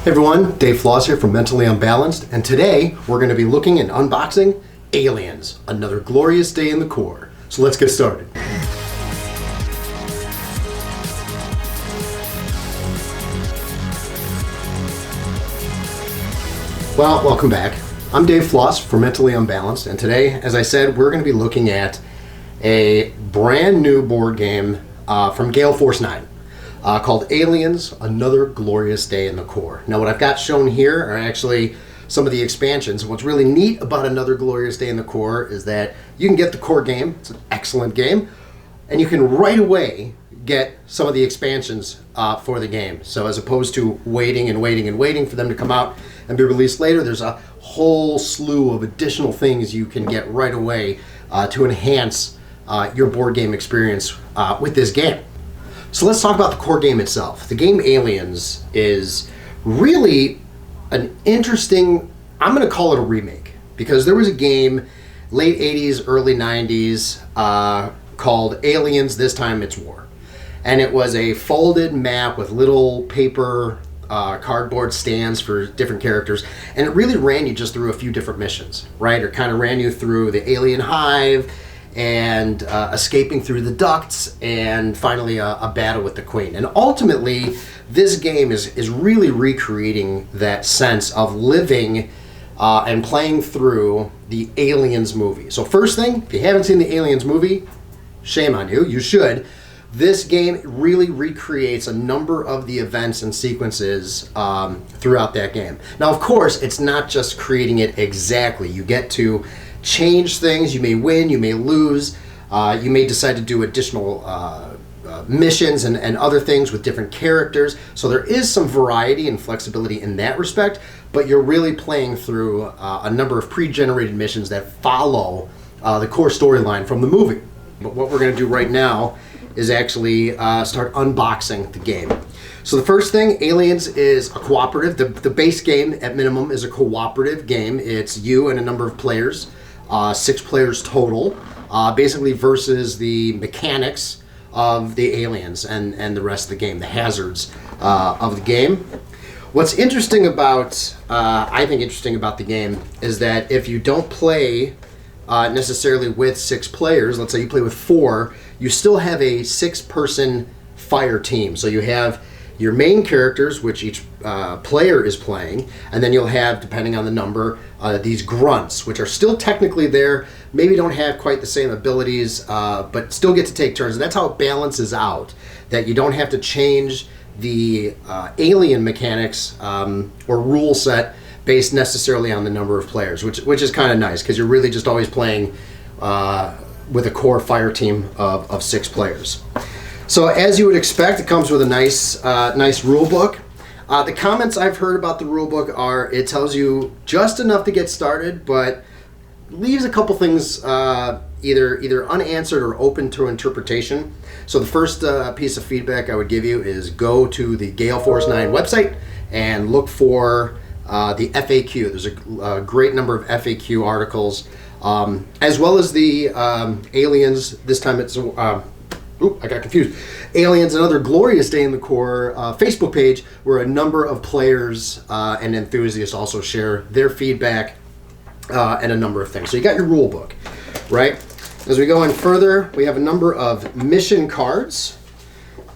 Hey everyone, Dave Floss here from Mentally Unbalanced, and today we're going to be looking and unboxing Aliens, Another Glorious Day in the Corps. So let's get started. Well, welcome back. I'm Dave Floss from Mentally Unbalanced, and today, as I said, we're going to be looking at a brand new board game from Gale Force 9. Called Aliens, Another Glorious Day in the Corps. Now what I've got shown here are actually some of the expansions. What's really neat about Another Glorious Day in the Corps is that you can get the core game, it's an excellent game, and you can right away get some of the expansions for the game. So as opposed to waiting for them to come out and be released later, there's a whole slew of additional things you can get right away to enhance your board game experience with this game. So let's talk about the core game itself. The game Aliens is really an interesting, I'm going to call it a remake, because there was a game late 80s, early 90s called Aliens, This Time It's War. And it was a folded map with little paper cardboard stands for different characters, and it really ran you just through a few different missions, right? Or kind of ran you through the alien hive, and escaping through the ducts, and finally a battle with the Queen. And ultimately, this game is really recreating that sense of living and playing through the Aliens movie. So first thing, if you haven't seen the Aliens movie, shame on you, you should. This game really recreates a number of the events and sequences throughout that game. Now, of course, it's not just creating it exactly. You get to change things. You may win, you may lose, you may decide to do additional missions and other things with different characters. So there is some variety and flexibility in that respect, but you're really playing through a number of pre-generated missions that follow the core storyline from the movie. But what we're going to do right now is actually start unboxing the game. So the first thing, Aliens is a cooperative. The base game, at minimum, is a cooperative game. It's you and a number of players. 6 players total, basically versus the mechanics of the aliens and the rest of the game, the hazards of the game. What's interesting about, I think interesting about the game is that if you don't play necessarily with 6 players, let's say you play with 4, you still have a 6-person fire team. So you have your main characters, which each player is playing, and then you'll have, depending on the number, these grunts, which are still technically there, maybe don't have quite the same abilities, but still get to take turns. And that's how it balances out, that you don't have to change the alien mechanics or rule set based necessarily on the number of players, which is kind of nice, because you're really just always playing with a core fire team of 6 players. So as you would expect, it comes with a nice rule book. The comments I've heard about the rule book are it tells you just enough to get started, but leaves a couple things either unanswered or open to interpretation. So the first piece of feedback I would give you is go to the Gale Force 9 website and look for the FAQ. There's a great number of FAQ articles, as well as the Aliens, this time it's I got confused. Aliens, Another Glorious Day in the Corps Facebook page, where a number of players and enthusiasts also share their feedback and a number of things. So you got your rule book, right? As we go in further, we have a number of mission cards.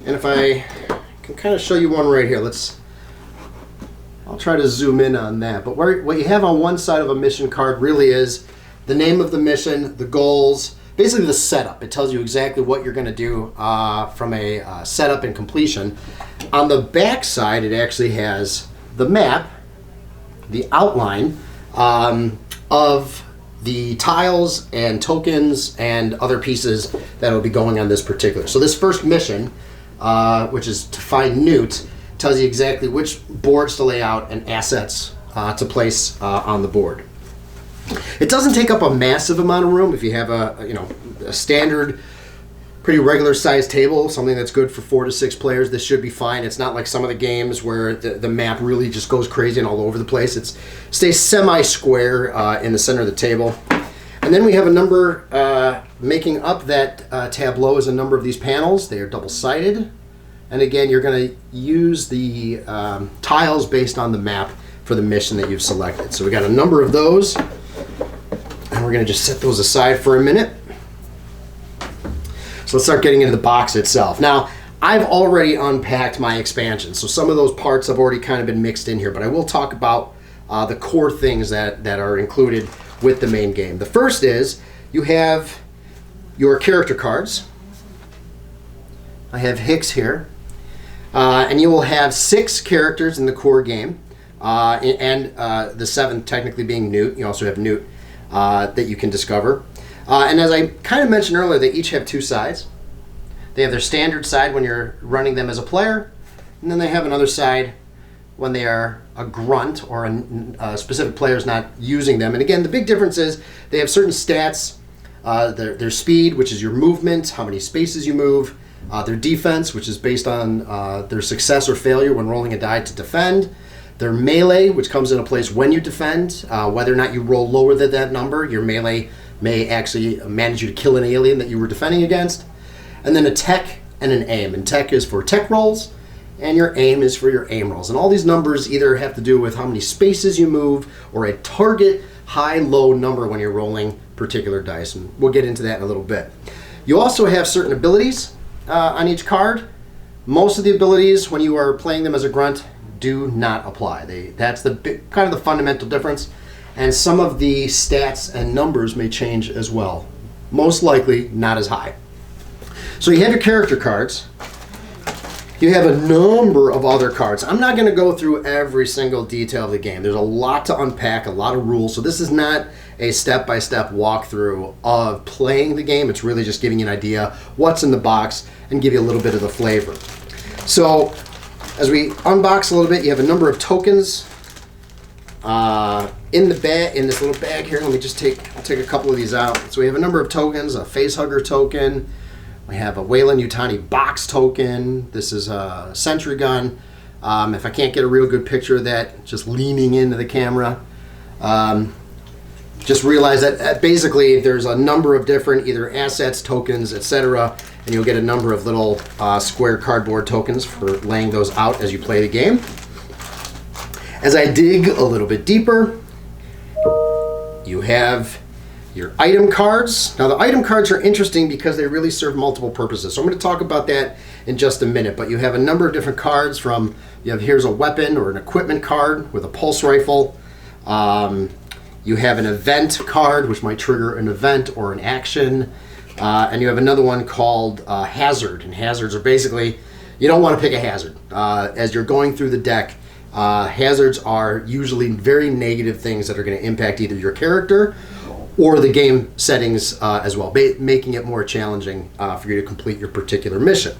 And if I can kind of show you one right here, I'll try to zoom in on that. But what you have on one side of a mission card really is the name of the mission, the goals, basically the setup. It tells you exactly what you're going to do from a setup and completion. On the back side, it actually has the map, the outline of the tiles and tokens and other pieces that will be going on this particular. So this first mission, which is to find Newt, tells you exactly which boards to lay out and assets to place on the board. It doesn't take up a massive amount of room. If you have a standard, pretty regular sized table, something that's good for 4 to 6 players, this should be fine. It's not like some of the games where the map really just goes crazy and all over the place. It stays semi-square in the center of the table. And then we have a number, making up that tableau is a number of these panels. They are double-sided. And again, you're going to use the tiles based on the map for the mission that you've selected. So we got a number of those, and we're going to just set those aside for a minute. So let's start getting into the box itself. Now, I've already unpacked my expansion, so some of those parts have already kind of been mixed in here, but I will talk about the core things that are included with the main game. The first is you have your character cards. I have Hicks here. And you will have 6 characters in the core game, and the 7th technically being Newt. You also have Newt that you can discover. And as I kind of mentioned earlier, they each have 2 sides. They have their standard side when you're running them as a player, and then they have another side when they are a grunt or a specific player is not using them. And again, the big difference is they have certain stats, their speed, which is your movement, how many spaces you move, their defense, which is based on their success or failure when rolling a die to defend, their melee, which comes into place when you defend, whether or not you roll lower than that number, your melee may actually manage you to kill an alien that you were defending against, and then a tech and an aim. And tech is for tech rolls, and your aim is for your aim rolls. And all these numbers either have to do with how many spaces you move or a target high-low number when you're rolling particular dice, and we'll get into that in a little bit. You also have certain abilities on each card. Most of the abilities, when you are playing them as a grunt, do not apply. That's the kind of the fundamental difference, and some of the stats and numbers may change as well. Most likely not as high. So you have your character cards. You have a number of other cards. I'm not going to go through every single detail of the game. There's a lot to unpack, a lot of rules. So this is not a step-by-step walkthrough of playing the game. It's really just giving you an idea what's in the box and give you a little bit of the flavor. So as we unbox a little bit, you have a number of tokens in the bag, in this little bag here. Let me just take a couple of these out. So we have a number of tokens, a facehugger token. We have a Wayland Yutani box token. This is a sentry gun. If I can't get a real good picture of that, just leaning into the camera. Just realize that basically there's a number of different either assets, tokens, etc., and you'll get a number of little square cardboard tokens for laying those out as you play the game. As I dig a little bit deeper, you have your item cards. Now the item cards are interesting because they really serve multiple purposes. So I'm going to talk about that in just a minute, but you have a number of different cards from, here's a weapon or an equipment card with a pulse rifle. You have an event card, which might trigger an event or an action. And you have another one called hazard. And hazards are basically, you don't want to pick a hazard. As you're going through the deck, hazards are usually very negative things that are going to impact either your character or the game settings as well, making it more challenging for you to complete your particular mission.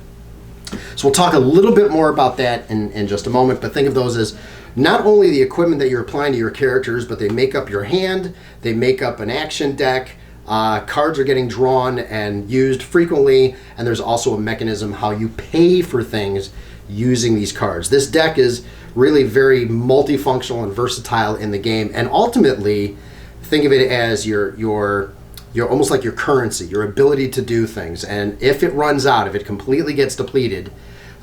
So we'll talk a little bit more about that in just a moment, but think of those as not only the equipment that you're applying to your characters, but they make up your hand, they make up an action deck, cards are getting drawn and used frequently, and there's also a mechanism how you pay for things using these cards. This deck is really very multifunctional and versatile in the game, and ultimately, think of it as your almost like your currency, your ability to do things. And if it runs out, if it completely gets depleted,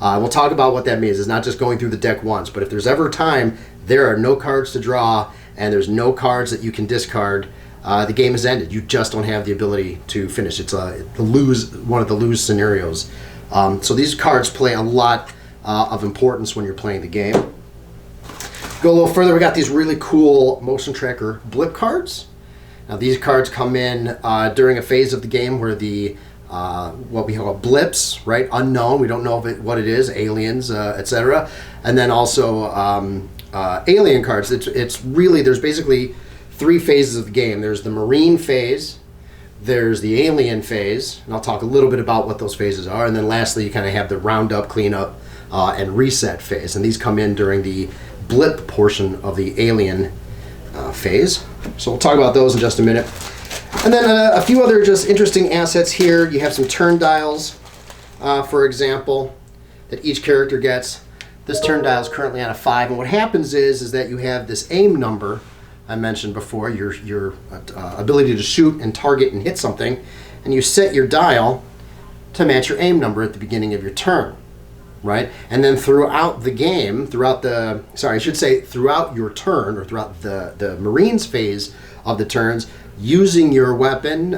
we'll talk about what that means. It's not just going through the deck once, but if there's ever time, there are no cards to draw and there's no cards that you can discard, the game is ended. You just don't have the ability to finish. It's one of the lose scenarios. So these cards play a lot of importance when you're playing the game. Go a little further, we got these really cool motion tracker blip cards. Now these cards come in during a phase of the game where the what we call blips, right? Unknown, we don't know what it is, aliens, etc. And then also alien cards. It's really, there's basically 3 phases of the game. There's the marine phase, there's the alien phase, and I'll talk a little bit about what those phases are. And then lastly, you kind of have the roundup, cleanup, and reset phase. And these come in during the blip portion of the alien phase. So we'll talk about those in just a minute. And then a few other just interesting assets here. You have some turn dials, for example, that each character gets. This turn dial is currently on a 5, and what happens is that you have this aim number I mentioned before, your ability to shoot and target and hit something, and you set your dial to match your aim number at the beginning of your turn. right? And then throughout the game, throughout your turn, or throughout the Marines phase of the turns, using your weapon,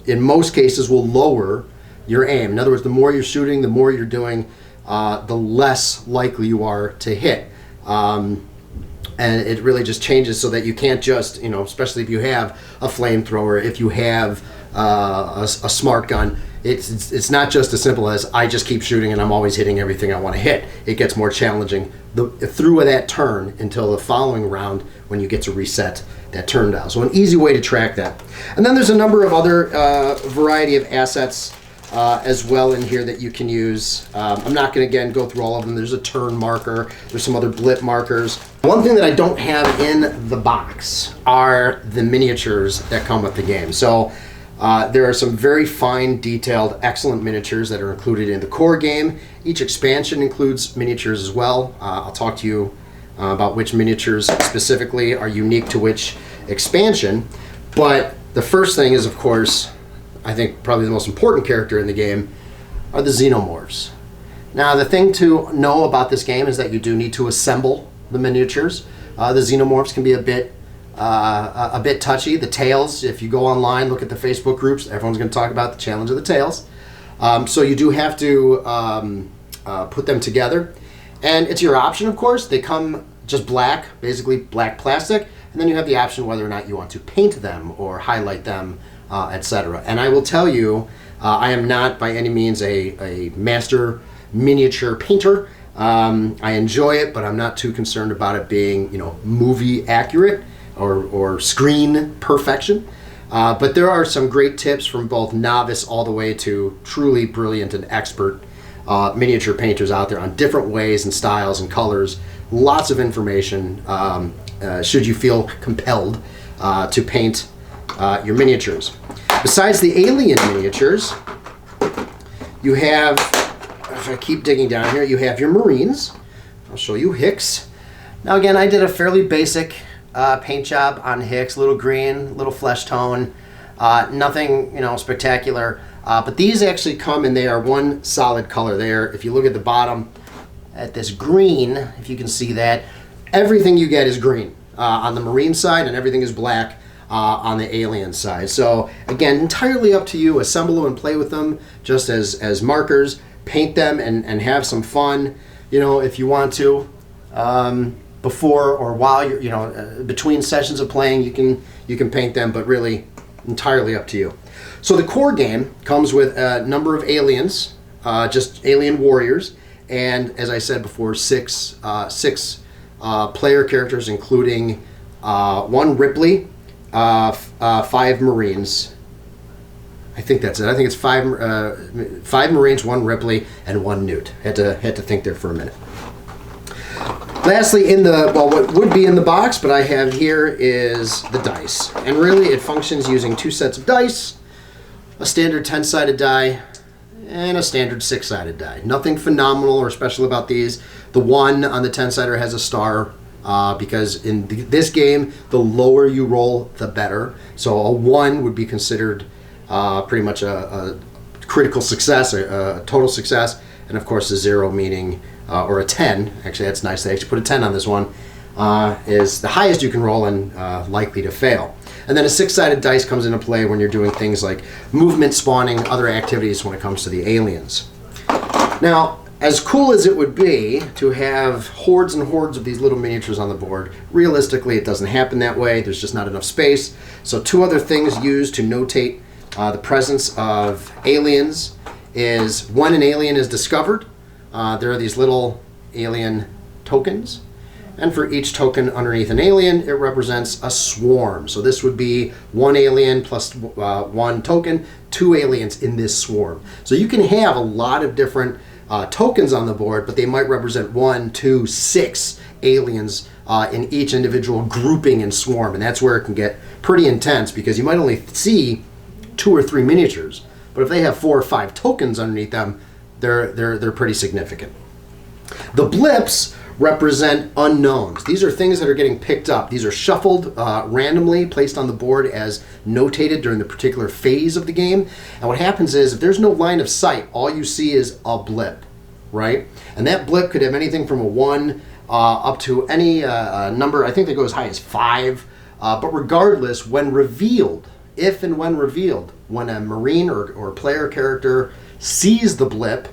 in most cases, will lower your aim. In other words, the more you're shooting, the more you're doing, the less likely you are to hit. And it really just changes so that you can't just, especially if you have a flamethrower, if you have a smart gun, it's not just as simple as I just keep shooting and I'm always hitting everything I want to hit. It gets more challenging through that turn until the following round when you get to reset that turn dial. So an easy way to track that. And then there's a number of other variety of assets as well in here that you can use. I'm not going to, again, go through all of them. There's a turn marker. There's some other blip markers. One thing that I don't have in the box are the miniatures that come with the game. So there are some very fine, detailed, excellent miniatures that are included in the core game. Each expansion includes miniatures as well. I'll talk to you about which miniatures specifically are unique to which expansion. But the first thing is, of course, I think probably the most important character in the game are the xenomorphs. Now, the thing to know about this game is that you do need to assemble the miniatures. The xenomorphs can be a bit touchy. The tails, if you go online, look at the Facebook groups, everyone's going to talk about the challenge of the tails. So you do have to put them together. And it's your option, of course. They come just black, basically black plastic. And then you have the option whether or not you want to paint them or highlight them, etc. And I will tell you, I am not by any means a master miniature painter. I enjoy it, but I'm not too concerned about it being, movie accurate or screen perfection. But there are some great tips from both novice all the way to truly brilliant and expert miniature painters out there on different ways and styles and colors. Lots of information should you feel compelled to paint your miniatures. Besides the alien miniatures, you have, if I keep digging down here, you have your Marines. I'll show you Hicks. Now again, I did a fairly basic paint job on Hicks, little green, little flesh tone, nothing spectacular. But these actually come and they are one solid color there. If you look at the bottom at this green, if you can see that, everything you get is green on the Marine side and everything is black on the alien side. So again, entirely up to you. Assemble them and play with them just as markers. Paint them and have some fun, if you want to. Before or while you're, between sessions of playing, you can paint them, but really entirely up to you. So the core game comes with a number of aliens, just alien warriors, and as I said before, six player characters, including one Ripley, 5 Marines. I think that's it. I think it's 5 Marines, 1 Ripley, and 1 Newt. Had to think there for a minute. Lastly, what would be in the box, but I have here, is the dice. And really, it functions using 2 sets of dice, a standard 10-sided die, and a standard 6-sided die. Nothing phenomenal or special about these. The 1 on the 10-sider has a star, because in this game, the lower you roll, the better. So a 1 would be considered pretty much a critical success, a total success, and of course a 0 meaning, or a 10, actually that's nice, they actually put a 10 on this one, is the highest you can roll and likely to fail. And then a 6-sided dice comes into play when you're doing things like movement, spawning, other activities when it comes to the aliens. Now, as cool as it would be to have hordes and hordes of these little miniatures on the board, realistically it doesn't happen that way. There's just not enough space. So 2 other things used to notate the presence of aliens is when an alien is discovered, there are these little alien tokens, and for each token underneath an alien, it represents a swarm. So this would be 1 alien plus 1 token, 2 aliens in this swarm. So you can have a lot of different tokens on the board, but they might represent 1, 2, 6 aliens in each individual grouping and swarm, and that's where it can get pretty intense because you might only see 2 or 3 miniatures, but if they have 4 or 5 tokens underneath them, they're pretty significant. The blips represent unknowns. These are things that are getting picked up. These are shuffled randomly, placed on the board as notated during the particular phase of the game. And what happens is, if there's no line of sight, all you see is a blip, right? And that blip could have anything from a 1 up to any number, I think they go as high as 5. But regardless, when revealed, if and when revealed, when a Marine or player character sees the blip,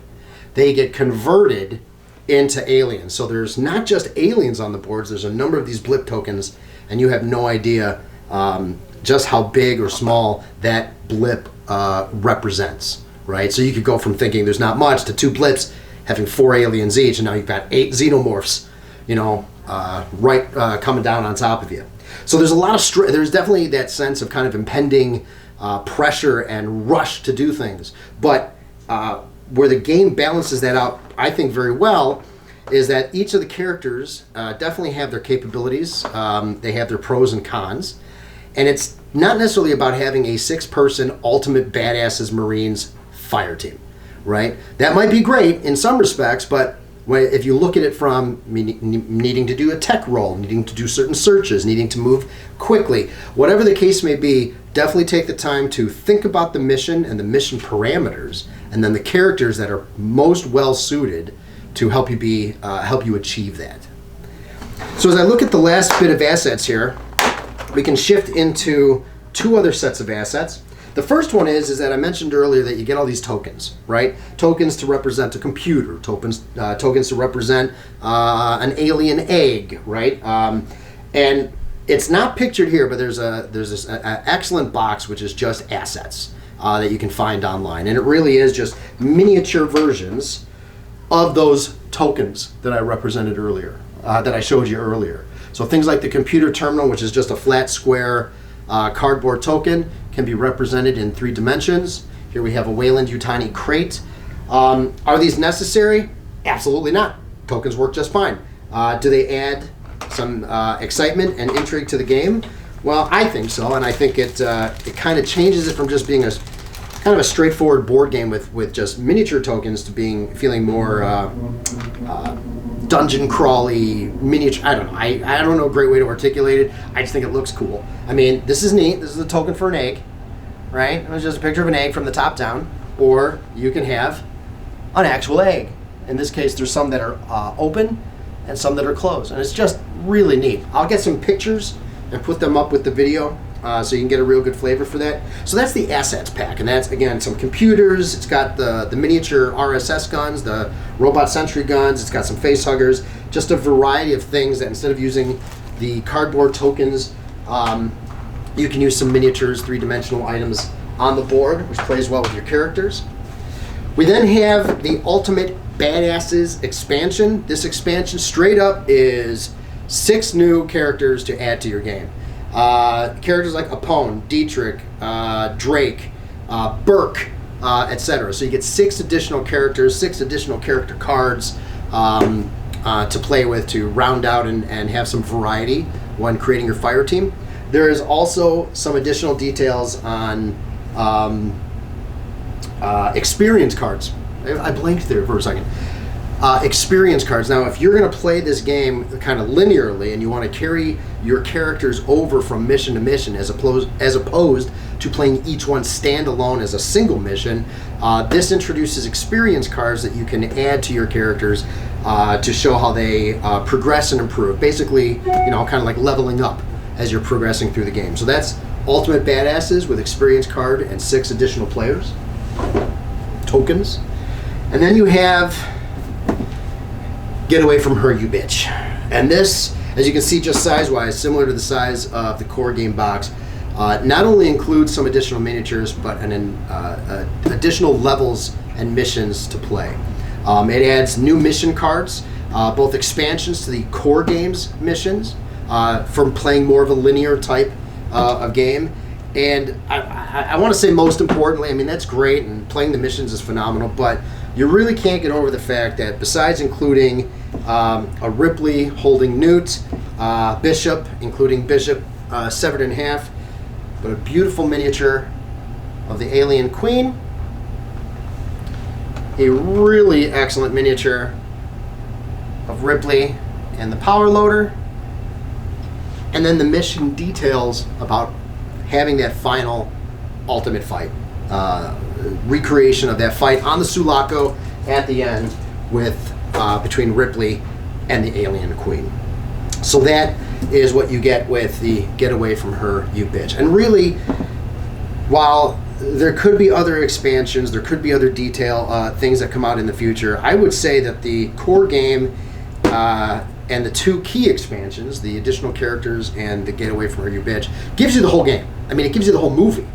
they get converted into aliens. So there's not just aliens on the boards, there's a number of these blip tokens, and you have no idea just how big or small that blip represents, right? So you could go from thinking there's not much to 2 blips having 4 aliens each, and now you've got 8 xenomorphs, coming down on top of you. So there's a lot of there's definitely that sense of kind of impending pressure and rush to do things. But where the game balances that out, I think, very well, is that each of the characters definitely have their capabilities. They have their pros and cons. And it's not necessarily about having a 6-person ultimate badasses Marines fire team, right? That might be great in some respects, but if you look at it from needing to do a tech roll, needing to do certain searches, needing to move quickly, whatever the case may be, definitely take the time to think about the mission and the mission parameters, and then the characters that are most well suited to help you achieve that. So as I look at the last bit of assets here, we can shift into 2 other sets of assets. The first one is that I mentioned earlier that you get all these tokens, right? Tokens to represent a computer, tokens to represent an alien egg, right? And it's not pictured here, but there's this excellent box which is just assets that you can find online, and it really is just miniature versions of those tokens that I represented earlier, that I showed you earlier. So things like the computer terminal, which is just a flat square cardboard token, can be represented in 3 dimensions. Here we have a Weyland-Yutani crate. Are these necessary? Absolutely not. Tokens work just fine. Do they add some excitement and intrigue to the game? Well, I think so, and I think it kind of changes it from just being a kind of a straightforward board game with just miniature tokens to feeling more dungeon crawly miniature. I don't know. I don't know a great way to articulate it. I just think it looks cool. I mean, this is neat. This is a token for an egg, right? It was just a picture of an egg from the top down, or you can have an actual egg. In this case, there's some that are open and some that are closed, and it's just really neat. I'll get some pictures and put them up with the video so you can get a real good flavor for that. So that's the assets pack, and that's, again, some computers. It's got the miniature RSS guns, the robot sentry guns. It's got some face huggers, just a variety of things that instead of using the cardboard tokens, you can use some miniatures, 3-dimensional items on the board, which plays well with your characters. We then have the Ultimate Badasses expansion. This expansion straight up is 6 new characters to add to your game. Characters like Apone, Dietrich, Drake, Burke, etc. So you get 6 additional characters, 6 additional character cards to play with to round out and have some variety when creating your fire team. There is also some additional details on experience cards. I blinked there for a second. Experience cards. Now, if you're going to play this game kind of linearly and you want to carry your characters over from mission to mission as opposed to playing each one standalone as a single mission, this introduces experience cards that you can add to your characters to show how they progress and improve. Basically, kind of like leveling up as you're progressing through the game. So that's Ultimate Badasses with experience card and 6 additional players. Tokens. And then you have Get Away From Her, You Bitch. And this, as you can see, just size-wise, similar to the size of the core game box, not only includes some additional miniatures, but additional levels and missions to play. It adds new mission cards, both expansions to the core game's missions, from playing more of a linear type of game. And I want to say, most importantly, I mean, that's great, and playing the missions is phenomenal, but you really can't get over the fact that besides including a Ripley holding Newt, Bishop, including Bishop severed in half, but a beautiful miniature of the Alien Queen, a really excellent miniature of Ripley and the power loader, and then the mission details about having that final ultimate fight. Recreation of that fight on the Sulaco at the end with between Ripley and the alien queen. So that is what you get with the Get Away From Her, You Bitch. And really, while there could be other expansions, there could be other detail things that come out in the future, I would say that the core game and the two key expansions, the additional characters and the Get Away From Her, You Bitch, gives you the whole game. I mean, it gives you the whole movie,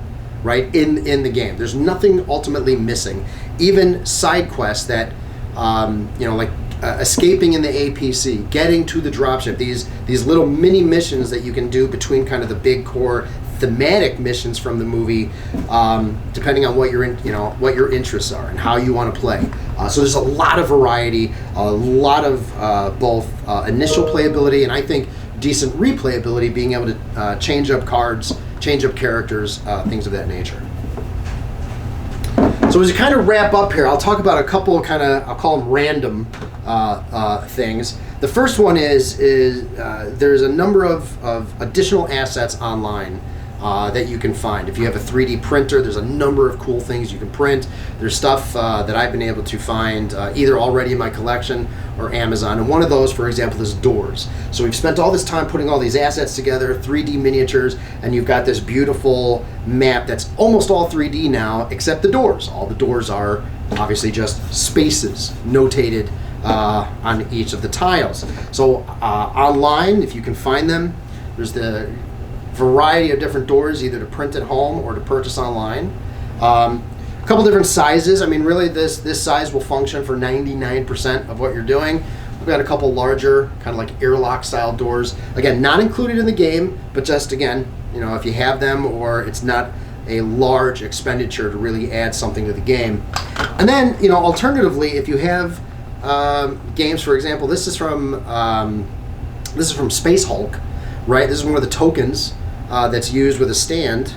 right, in the game. There's nothing ultimately missing. Even side quests that, like escaping in the APC, getting to the dropship, these little mini missions that you can do between kind of the big core thematic missions from the movie, depending on what what your interests are and how you want to play. So there's a lot of variety, a lot of both initial playability and I think decent replayability, being able to change up cards, change up characters, things of that nature. So as we kind of wrap up here, I'll talk about a couple of I'll call them random things. The first one is there's a number of additional assets online that you can find. If you have a 3D printer, there's a number of cool things you can print. There's stuff that I've been able to find either already in my collection or Amazon. And one of those, for example, is doors. So we've spent all this time putting all these assets together, 3D miniatures, and you've got this beautiful map that's almost all 3D now, except the doors. All the doors are obviously just spaces notated on each of the tiles. So online, if you can find them, there's the variety of different doors, either to print at home or to purchase online. A couple different sizes. I mean, really, this size will function for 99% of what you're doing. We've got a couple larger, kind of like airlock style doors. Again, not included in the game, but just again, if you have them or it's not a large expenditure to really add something to the game. And then, alternatively, if you have games, for example, this is from Space Hulk, right? This is one of the tokens that's used with a stand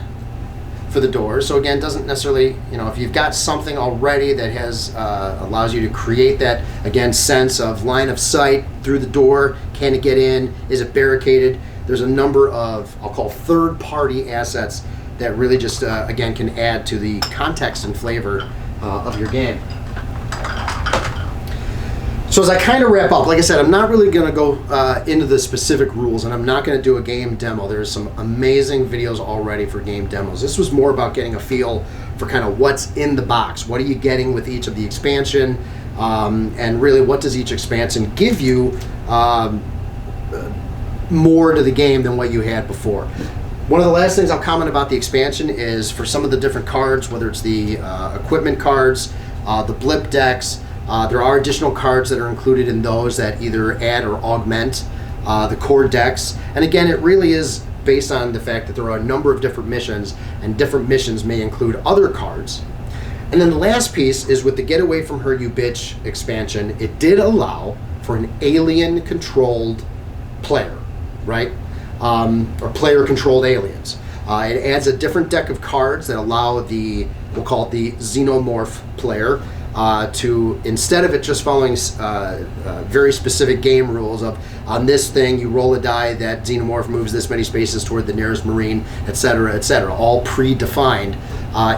for the doors. So again, doesn't necessarily, if you've got something already that has allows you to create that, again, sense of line of sight through the door. Can it get in? Is it barricaded? There's a number of, I'll call, third-party assets that really just, again, can add to the context and flavor of your game. So as I kind of wrap up, like I said, I'm not really going to go into the specific rules, and I'm not going to do a game demo. There's some amazing videos already for game demos. This was more about getting a feel for kind of what's in the box. What are you getting with each of the expansion, and really what does each expansion give you more to the game than what you had before. One of the last things I'll comment about the expansion is for some of the different cards, whether it's the equipment cards, the blip decks, there are additional cards that are included in those that either add or augment the core decks. And again, it really is based on the fact that there are a number of different missions, and different missions may include other cards. And then the last piece is with the Get Away From Her, You Bitch expansion, it did allow for an alien-controlled player, right? Or player-controlled aliens. It adds a different deck of cards that allow we'll call it the xenomorph player, to, instead of it just following very specific game rules of, on this thing you roll a die, that xenomorph moves this many spaces toward the nearest marine, etc., all predefined.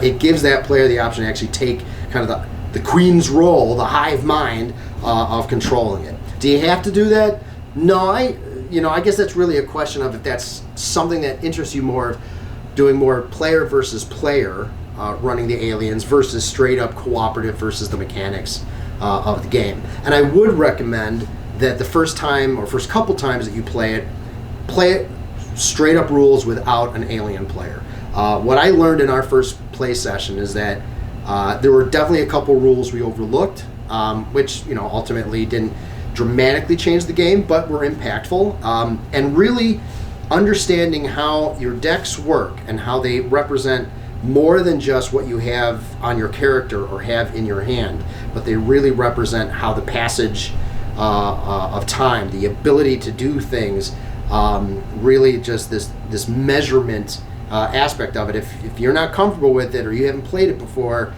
It gives that player the option to actually take kind of the queen's role, the hive mind of controlling it. Do you have to do that? No, I guess that's really a question of if that's something that interests you more, doing more player versus player, running the aliens versus straight up cooperative versus the mechanics of the game. And I would recommend that the first time or first couple times that you play it straight up rules without an alien player. What I learned in our first play session is that there were definitely a couple rules we overlooked, which ultimately didn't dramatically change the game, but were impactful. And really understanding how your decks work and how they represent more than just what you have on your character or have in your hand, but they really represent how the passage of time, the ability to do things, really just this measurement aspect of it. If you're not comfortable with it or you haven't played it before,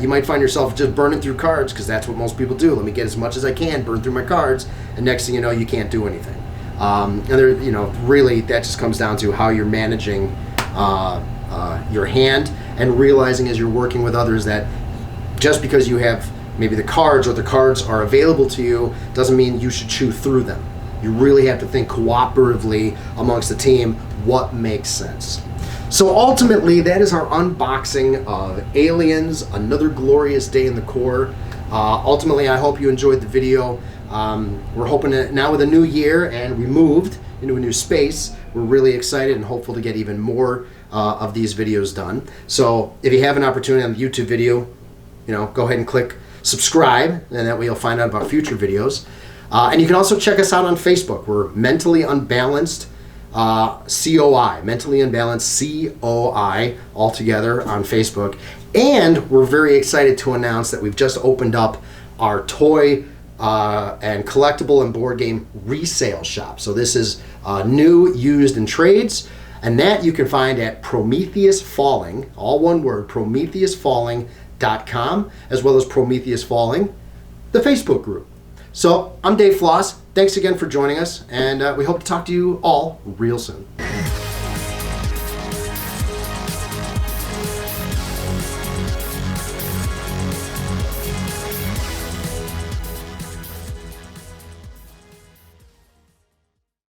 you might find yourself just burning through cards, because that's what most people do. Let me get as much as I can, burn through my cards, and next thing you know, you can't do anything. And there, really that just comes down to how you're managing your hand, and realizing as you're working with others that just because you have maybe the cards are available to you doesn't mean you should chew through them. You really have to think cooperatively amongst the team what makes sense. So ultimately, that is our unboxing of Aliens, Another Glorious Day in the Corps. Ultimately, I hope you enjoyed the video. We're hoping that now with a new year and we moved into a new space, we're really excited and hopeful to get even more of these videos done. So if you have an opportunity on the YouTube video, go ahead and click subscribe, and that way you'll find out about future videos. And you can also check us out on Facebook. We're Mentally Unbalanced COI, Mentally Unbalanced COI, all together on Facebook. And we're very excited to announce that we've just opened up our toy and collectible and board game resale shop. So this is new, used, and trades, and that you can find at Prometheus Falling, all one word, PrometheusFalling.com, as well as Prometheus Falling, the Facebook group. So I'm Dave Floss. Thanks again for joining us, and we hope to talk to you all real soon.